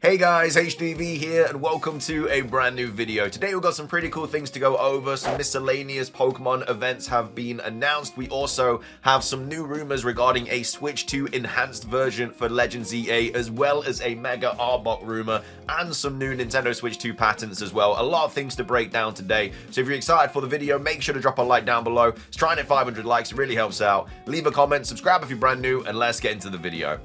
Hey guys, HDV here and welcome to a brand new video. Today we've got some pretty cool things to go over. Some miscellaneous Pokemon events have been announced. We also have some new rumors regarding a Switch 2 enhanced version for Legends Z-A, as well as a Mega Arbok rumor and some new Nintendo Switch 2 patents as well. A lot of things to break down today. So if you're excited for the video, make sure to drop a like down below. It's trying to hit 500 likes, it really helps out. Leave a comment, subscribe if you're brand new, and let's get into the video.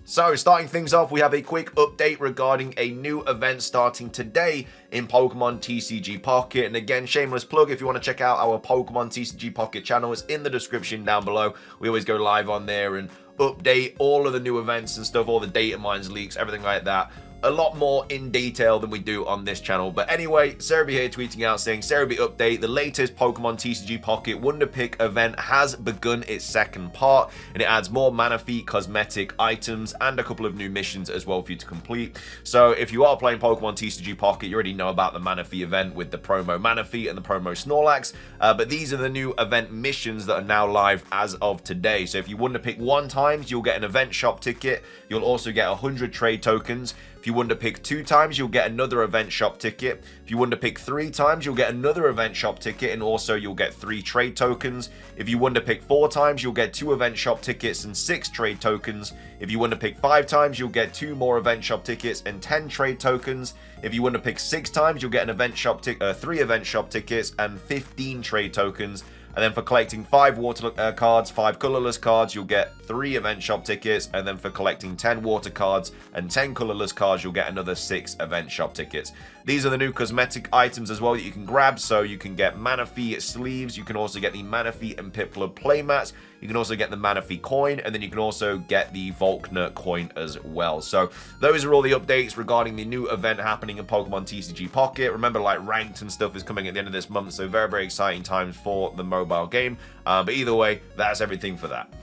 So, starting things off, we have a quick update regarding a new event starting today in Pokemon TCG Pocket. And again, shameless plug, if you want to check out our Pokemon TCG Pocket channel, it's in the description down below. We always go live on there and update all of the new events and stuff, all the data mines, leaks, everything like that. A lot more in detail than we do on this channel. But anyway, Cerebi here tweeting out saying, Cerebi update, the latest Pokemon TCG Pocket Wonder Pick event has begun its second part, and it adds more Manaphy cosmetic items and a couple of new missions as well for you to complete. So if you are playing Pokemon TCG Pocket, you already know about the Manaphy event with the promo Manaphy and the promo Snorlax, but these are the new event missions that are now live as of today. So if you Wonder Pick 1 times, you'll get an event shop ticket. You'll also get 100 trade tokens. If you Wonder Pick 2 times, you'll get another event shop ticket. If you Wonder Pick 3 times, you'll get another event shop ticket, and also you'll get 3 trade tokens. If you Wonder Pick 4 times, you'll get 2 event shop tickets and 6 trade tokens. If you Wonder Pick 5 times, you'll get 2 more event shop tickets and 10 trade tokens. If you Wonder Pick 6 times, you'll get an event shop 3 event shop tickets and 15 trade tokens. And then for collecting 5 water cards, 5 colorless cards, you'll get 3 event shop tickets. And then for collecting 10 water cards and 10 colorless cards, you'll get another 6 event shop tickets. These are the new cosmetic items as well that you can grab. So you can get Manaphy sleeves. You can also get the Manaphy and Piplup playmats. You can also get the Manaphy coin, and then you can also get the Volkner coin as well. So those are all the updates regarding the new event happening in Pokemon TCG Pocket. Remember, like, ranked and stuff is coming at the end of this month, so very, very exciting times for the mobile game. But either way, that's everything for that.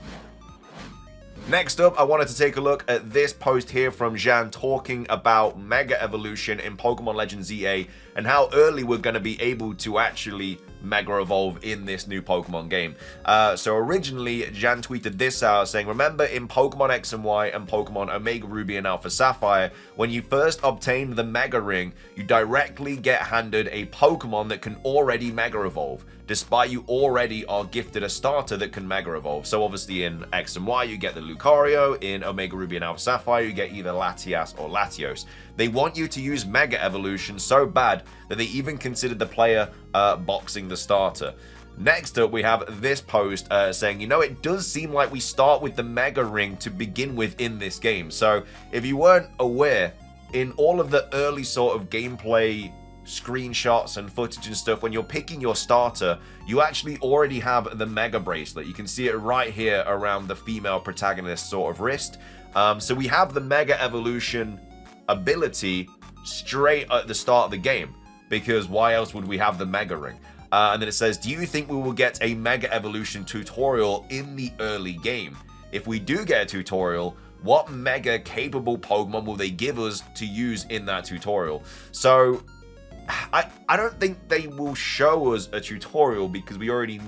Next up, I wanted to take a look at this post here from Jean talking about Mega Evolution in Pokemon Legends Z-A and how early we're going to be able to actually Mega Evolve in this new Pokemon game. So originally, Jean tweeted this out saying, remember in Pokemon X and Y and Pokemon Omega Ruby and Alpha Sapphire, when you first obtain the Mega Ring, you directly get handed a Pokemon that can already Mega Evolve, despite you already are gifted a starter that can Mega Evolve. So obviously in X and Y, you get the Lucario. In Omega Ruby and Alpha Sapphire, you get either Latias or Latios. They want you to use Mega Evolution so bad that they even considered the player boxing the starter. Next up, we have this post saying, you know, it does seem like we start with the Mega Ring to begin with in this game. So if you weren't aware, in all of the early sort of gameplay screenshots and footage and stuff, when you're picking your starter, you actually already have the Mega Bracelet. You can see it right here around the female protagonist sort of wrist. So we have the Mega Evolution ability straight at the start of the game, because why else would we have the Mega Ring? And then it says, do you think we will get a Mega Evolution tutorial in the early game? If we do get a tutorial, what Mega capable Pokemon will they give us to use in that tutorial? So I don't think they will show us a tutorial, because we already,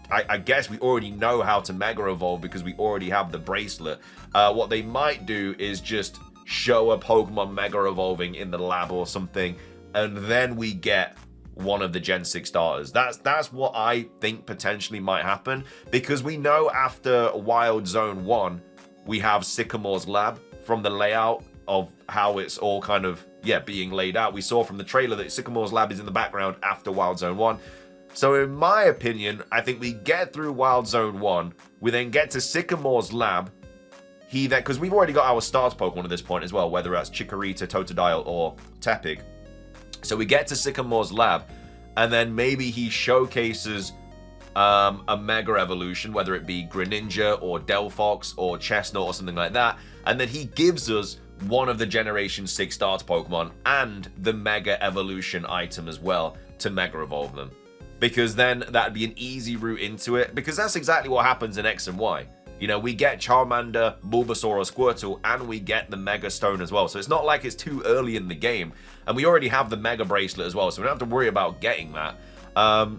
I guess we already know how to Mega Evolve because we already have the bracelet. What they might do is just show a Pokemon Mega Evolving in the lab or something, and then we get one of the Gen 6 starters. That's what I think potentially might happen, because we know after Wild Zone 1, we have Sycamore's lab from the layout of how it's all kind of, being laid out. We saw from the trailer that Sycamore's lab is in the background after Wild Zone 1. So in my opinion, I think we get through Wild Zone 1, we then get to Sycamore's lab, because we've already got our stars Pokemon at this point as well, whether that's Chikorita, Totodile, or Tepig. So we get to Sycamore's lab, and then maybe he showcases a Mega Evolution, whether it be Greninja or Delphox or Chestnut or something like that, and then he gives us one of the Generation 6 starter Pokemon and the Mega Evolution item as well to Mega Evolve them. Because then that'd be an easy route into it, because that's exactly what happens in X and Y. You know, we get Charmander, Bulbasaur, or Squirtle, and we get the Mega Stone as well. So it's not like it's too early in the game. And we already have the Mega Bracelet as well, so we don't have to worry about getting that.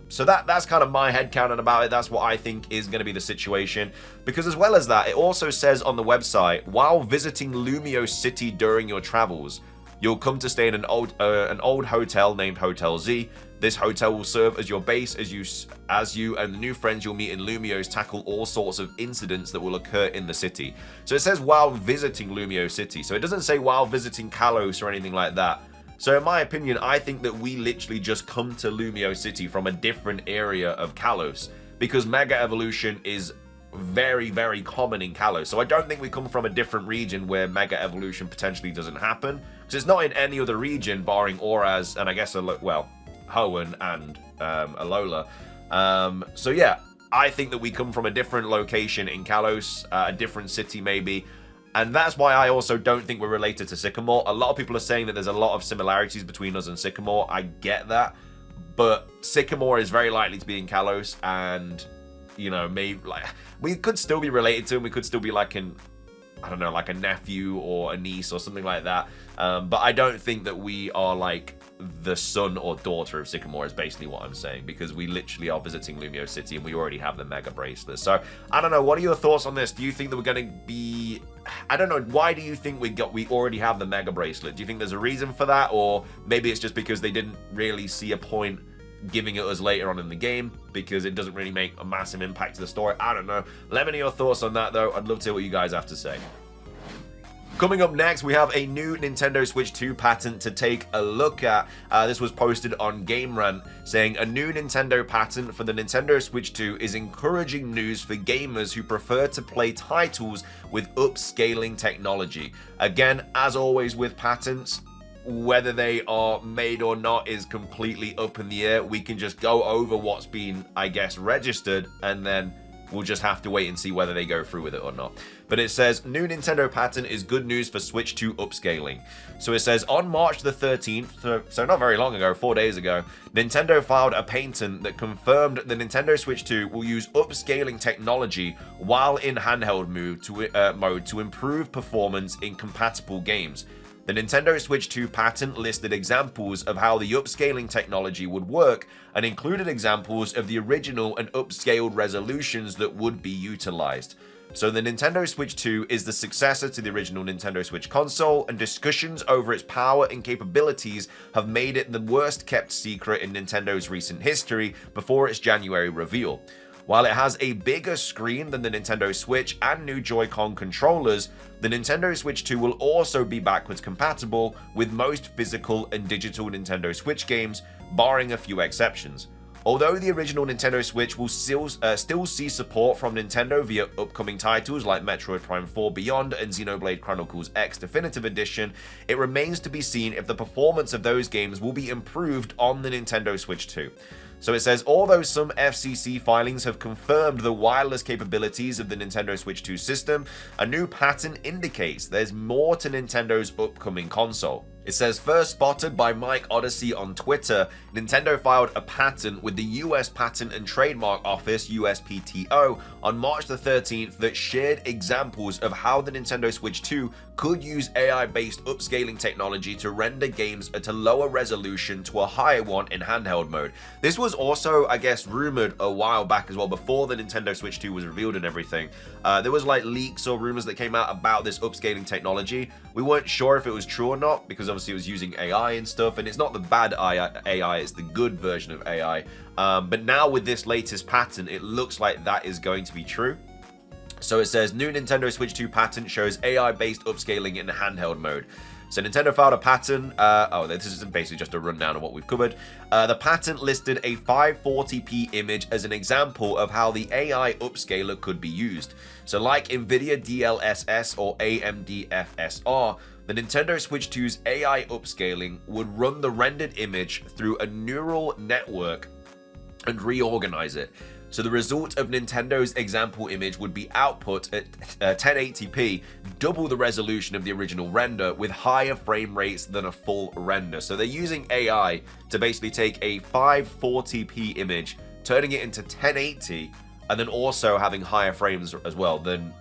So that's kind of my headcanon about it. That's what I think is going to be the situation. Because as well as that, it also says on the website, while visiting Lumiose City during your travels, You'll come to stay in an old hotel named Hotel Z. This hotel will serve as your base as you and the new friends you'll meet in Lumiose tackle all sorts of incidents that will occur in the city. So it says while visiting Lumiose City. So it doesn't say while visiting Kalos or anything like that. So in my opinion, I think that we literally just come to Lumiose City from a different area of Kalos, because Mega Evolution is very, very common in Kalos. So I don't think we come from a different region where Mega Evolution potentially doesn't happen, because it's not in any other region barring Oraz and I guess, well, Hoenn and Alola. So yeah, I think that we come from a different location in Kalos, a different city maybe. And that's why I also don't think we're related to Sycamore. A lot of people are saying that there's a lot of similarities between us and Sycamore. I get that. But Sycamore is very likely to be in Kalos. And, you know, maybe like we could still be related to him. We could still be like I don't know, like a nephew or a niece or something like that. But I don't think that we are like the son or daughter of Sycamore is basically what I'm saying, because we literally are visiting Lumiose City and we already have the Mega Bracelet. So I don't know, what are your thoughts on this? Do you think that we're going to be, I don't know, why do you think we already have the Mega Bracelet? Do you think there's a reason for that, or maybe it's just because they didn't really see a point giving it us later on in the game because it doesn't really make a massive impact to the story? I don't know. Let me know your thoughts on that though. I'd love to hear what you guys have to say. Coming up next, we have a new Nintendo Switch 2 patent to take a look at. This was posted on Game Rant, saying a new Nintendo patent for the Nintendo Switch 2 is encouraging news for gamers who prefer to play titles with upscaling technology. Again, as always with patents, whether they are made or not is completely up in the air. We can just go over what's been, I guess, registered, and then we'll just have to wait and see whether they go through with it or not. But it says, new Nintendo patent is good news for Switch 2 upscaling. So it says, on March the 13th, so not very long ago, 4 days ago, Nintendo filed a patent that confirmed the Nintendo Switch 2 will use upscaling technology while in handheld mode to improve performance in compatible games. The Nintendo Switch 2 patent listed examples of how the upscaling technology would work and included examples of the original and upscaled resolutions that would be utilized. So the Nintendo Switch 2 is the successor to the original Nintendo Switch console, and discussions over its power and capabilities have made it the worst kept secret in Nintendo's recent history before its January reveal. While it has a bigger screen than the Nintendo Switch and new Joy-Con controllers, the Nintendo Switch 2 will also be backwards compatible with most physical and digital Nintendo Switch games, barring a few exceptions. Although the original Nintendo Switch will still see support from Nintendo via upcoming titles like Metroid Prime 4 Beyond and Xenoblade Chronicles X Definitive Edition, it remains to be seen if the performance of those games will be improved on the Nintendo Switch 2. So it says, although some FCC filings have confirmed the wireless capabilities of the Nintendo Switch 2 system, a new patent indicates there's more to Nintendo's upcoming console. It says, first spotted by Mike Odyssey on Twitter, Nintendo filed a patent with the US Patent and Trademark Office, USPTO, on March the 13th that shared examples of how the Nintendo Switch 2 could use AI-based upscaling technology to render games at a lower resolution to a higher one in handheld mode. This was also, I guess, rumored a while back as well, before the Nintendo Switch 2 was revealed and everything. There was like leaks or rumors that came out about this upscaling technology. We weren't sure if it was true or not, because obviously it was using AI and stuff, and it's not the bad AI, it's the good version of AI. But now with this latest patent, it looks like that is going to be true. So it says, new Nintendo Switch 2 patent shows AI-based upscaling in handheld mode. So Nintendo filed a patent. This is basically just a rundown of what we've covered. The patent listed a 540p image as an example of how the AI upscaler could be used. So like NVIDIA DLSS or AMD FSR, the Nintendo Switch 2's AI upscaling would run the rendered image through a neural network and reorganize it. So the result of Nintendo's example image would be output at 1080p, double the resolution of the original render with higher frame rates than a full render. So they're using AI to basically take a 540p image, turning it into 1080, and then also having higher frames as well than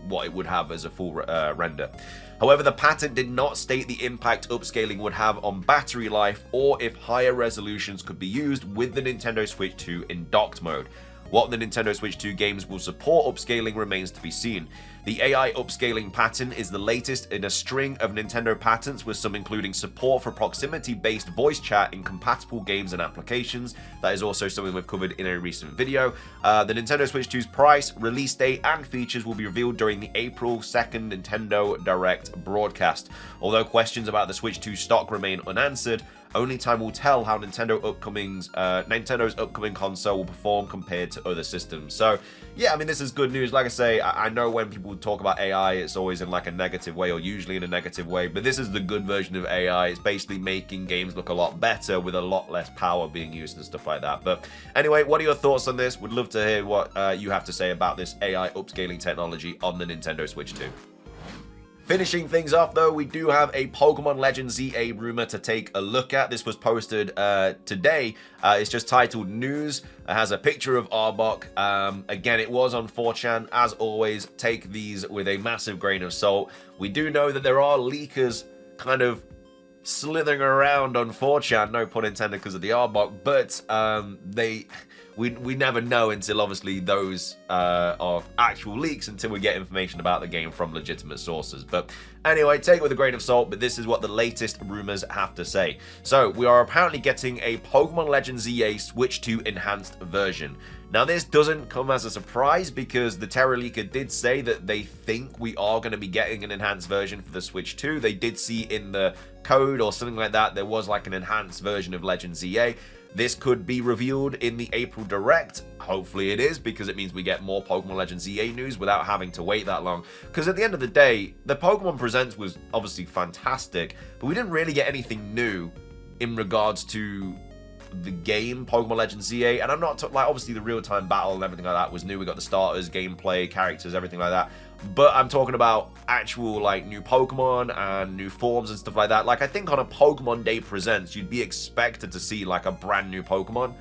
what it would have as a full render. However, the patent did not state the impact upscaling would have on battery life or if higher resolutions could be used with the Nintendo Switch 2 in docked mode. What the Nintendo Switch 2 games will support upscaling remains to be seen. The AI upscaling pattern is the latest in a string of Nintendo patents, with some including support for proximity-based voice chat in compatible games and applications. That is also something we've covered in a recent video. The Nintendo Switch 2's price, release date, and features will be revealed during the April 2nd Nintendo Direct broadcast. Although questions about the Switch 2 stock remain unanswered, only time will tell how Nintendo's upcoming console will perform compared to other systems. So, yeah, I mean, this is good news. Like I say, I know when people talk about AI, it's always in like a negative way, or usually in a negative way, but this is the good version of AI. It's basically making games look a lot better with a lot less power being used and stuff like that. But anyway, what are your thoughts on this? Would love to hear what you have to say about this AI upscaling technology on the Nintendo Switch 2. Finishing things off, though, we do have a Pokemon Legends Z-A rumor to take a look at. This was posted today. It's just titled News. It has a picture of Arbok. Again, it was on 4chan. As always, take these with a massive grain of salt. We do know that there are leakers kind of slithering around on 4chan, no pun intended, because of the Arbok, but we never know until obviously those are actual leaks, until we get information about the game from legitimate sources. But anyway, take it with a grain of salt, but this is what the latest rumors have to say. So we are apparently getting a Pokemon Legends Z-A Switch 2 enhanced version. Now, this doesn't come as a surprise, because the Terra Leaker did say that they think we are going to be getting an enhanced version for the Switch 2. They did see in the code or something like that, there was like an enhanced version of Legends Z-A. This could be revealed in the April Direct. Hopefully it is, because it means we get more Pokemon Legends Z-A news without having to wait that long. Because at the end of the day, the Pokemon Presents was obviously fantastic, but we didn't really get anything new in regards to the game Pokemon Legends Z-A. And I'm not like, obviously the real-time battle and everything like that was new. We got the starters, gameplay, characters, everything like that. But I'm talking about actual like new Pokemon and new forms and stuff like that. Like, I think on a Pokemon Day Presents, you'd be expected to see like a brand new Pokemon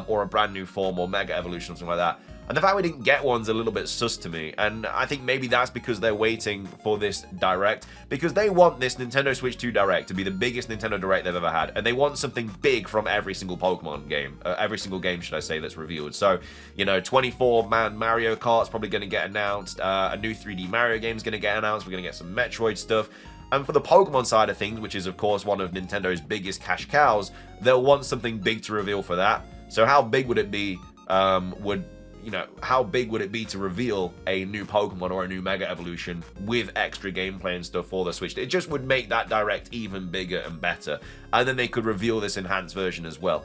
or a brand new form or Mega Evolution or something like that. And the fact we didn't get one's a little bit sus to me. And I think maybe that's because they're waiting for this Direct, because they want this Nintendo Switch 2 Direct to be the biggest Nintendo Direct they've ever had. And they want something big from every single Pokemon game, every single game, should I say, that's revealed. So, you know, 24-man Mario Kart's probably going to get announced. A new 3D Mario game's going to get announced. We're going to get some Metroid stuff. And for the Pokemon side of things, which is, of course, one of Nintendo's biggest cash cows, they'll want something big to reveal for that. So how big would it be, how big would it be to reveal a new Pokemon or a new Mega Evolution with extra gameplay and stuff for the Switch? It just would make that Direct even bigger and better. And then they could reveal this enhanced version as well,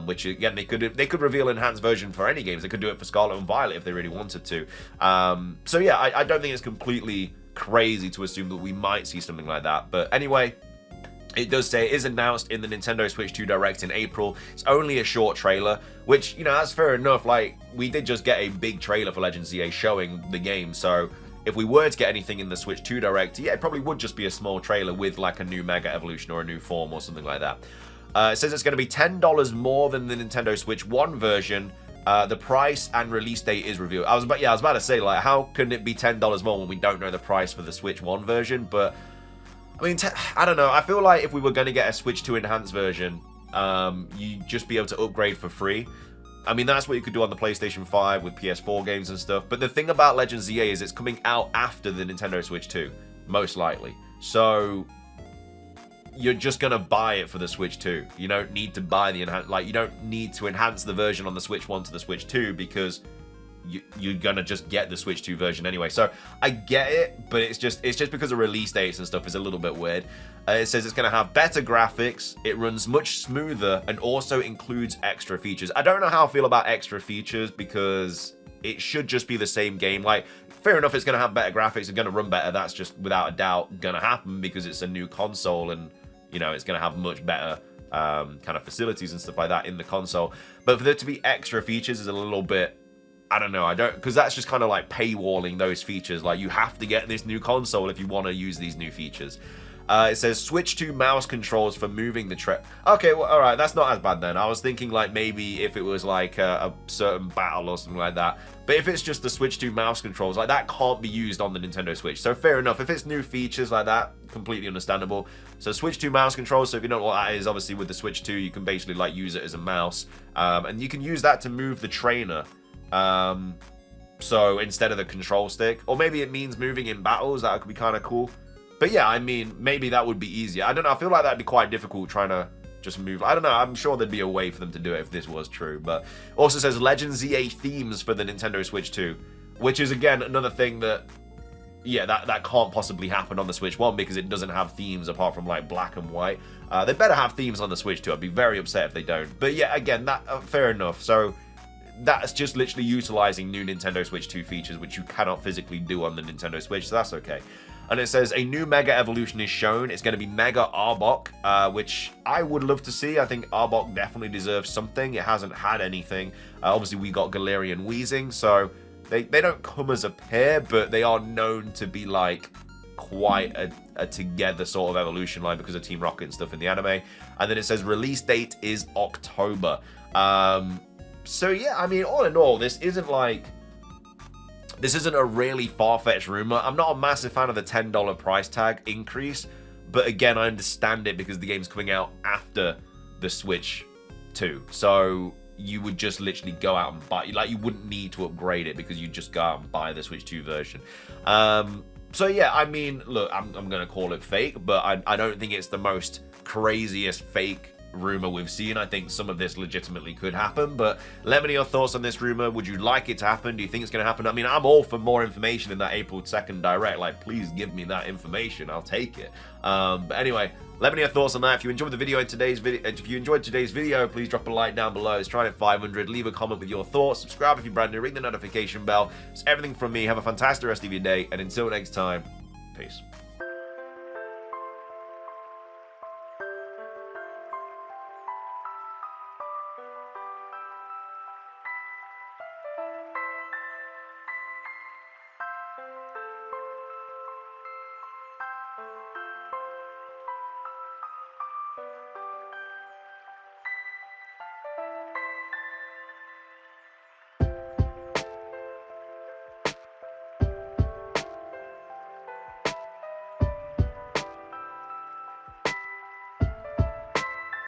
which again, they could reveal enhanced version for any games. They could do it for Scarlet and Violet if they really wanted to. So yeah, I don't think it's completely crazy to assume that we might see something like that. But anyway, it does say it is announced in the Nintendo Switch 2 Direct in April. It's only a short trailer, which, you know, that's fair enough. Like, we did just get a big trailer for Legends Z-A showing the game, so if we were to get anything in the Switch 2 Direct, yeah, it probably would just be a small trailer with like a new Mega Evolution or a new form or something like that. It says it's going to be $10 more than the Nintendo Switch 1 version. The price and release date is revealed. I was about to say, like, how can it be $10 more when we don't know the price for the Switch 1 version? But I mean, I don't know. I feel like if we were going to get a Switch 2 enhanced version, you'd just be able to upgrade for free. I mean, that's what you could do on the PlayStation 5 with PS4 games and stuff. But the thing about Legends Z-A is it's coming out after the Nintendo Switch 2, most likely. So you're just going to buy it for the Switch 2. You don't need to buy the you don't need to enhance the version on the Switch 1 to the Switch 2, because you're gonna just get the Switch 2 version anyway. So I get it, but it's just because of release dates and stuff is a little bit weird. It says it's gonna have better graphics, it runs much smoother, and also includes extra features. I don't know how I feel about extra features, because it should just be the same game. Like, fair enough, it's gonna have better graphics, it's gonna run better. That's just without a doubt gonna happen, because it's a new console, and you know, it's gonna have much better kind of facilities and stuff like that in the console. But for there to be extra features is a little bit, I don't know, because that's just kind of like paywalling those features. Like, you have to get this new console if you want to use these new features. It says Switch 2 mouse controls for moving the tray. Okay, well, all right, that's not as bad then. I was thinking like maybe if it was like a certain battle or something like that. But if it's just the Switch 2 mouse controls, like, that can't be used on the Nintendo Switch. So fair enough. If it's new features like that, completely understandable. So Switch 2 mouse controls, so if you don't know what that is, obviously with the Switch 2, you can basically like use it as a mouse. And you can use that to move the trainer. So instead of the control stick, or maybe it means moving in battles, that could be kind of cool. But yeah, I mean, maybe that would be easier. I don't know, I feel like that'd be quite difficult trying to just move. I don't know, I'm sure there'd be a way for them to do it if this was true. But also says Legends Z-A themes for the Nintendo Switch 2, which is again another thing that, yeah, that can't possibly happen on the Switch 1 because it doesn't have themes apart from like black and white. They better have themes on the Switch 2. I'd be very upset if they don't. But yeah, again, that fair enough. So that's just literally utilizing new Nintendo Switch 2 features, which you cannot physically do on the Nintendo Switch, so that's okay. And it says a new Mega Evolution is shown. It's going to be Mega Arbok, which I would love to see. I think Arbok definitely deserves something. It hasn't had anything. Obviously, we got Galarian Weezing, so they don't come as a pair, but they are known to be like quite a together sort of evolution line because of Team Rocket and stuff in the anime. And then it says release date is October. So yeah, I mean, all in all, this isn't a really far-fetched rumor. I'm not a massive fan of the $10 price tag increase, but again, I understand it because the game's coming out after the Switch 2. So you would just literally go out and buy, like, you wouldn't need to upgrade it because you just go out and buy the Switch 2 version. So yeah, I mean, look, I'm gonna call it fake, but I don't think it's the most craziest fake rumor we've seen. I think some of this legitimately could happen, but let me know your thoughts on this rumor. Would you like it to happen? Do you think it's going to happen? I mean, I'm all for more information in that April 2nd direct. Like, please give me that information. I'll take it. But anyway, let me know your thoughts on that. If you enjoyed the video in today's video, please drop a like down below. It's trying at 500. Leave a comment with your thoughts. Subscribe if you're brand new. Ring the notification bell. It's everything from me. Have a fantastic rest of your day, and until next time, peace.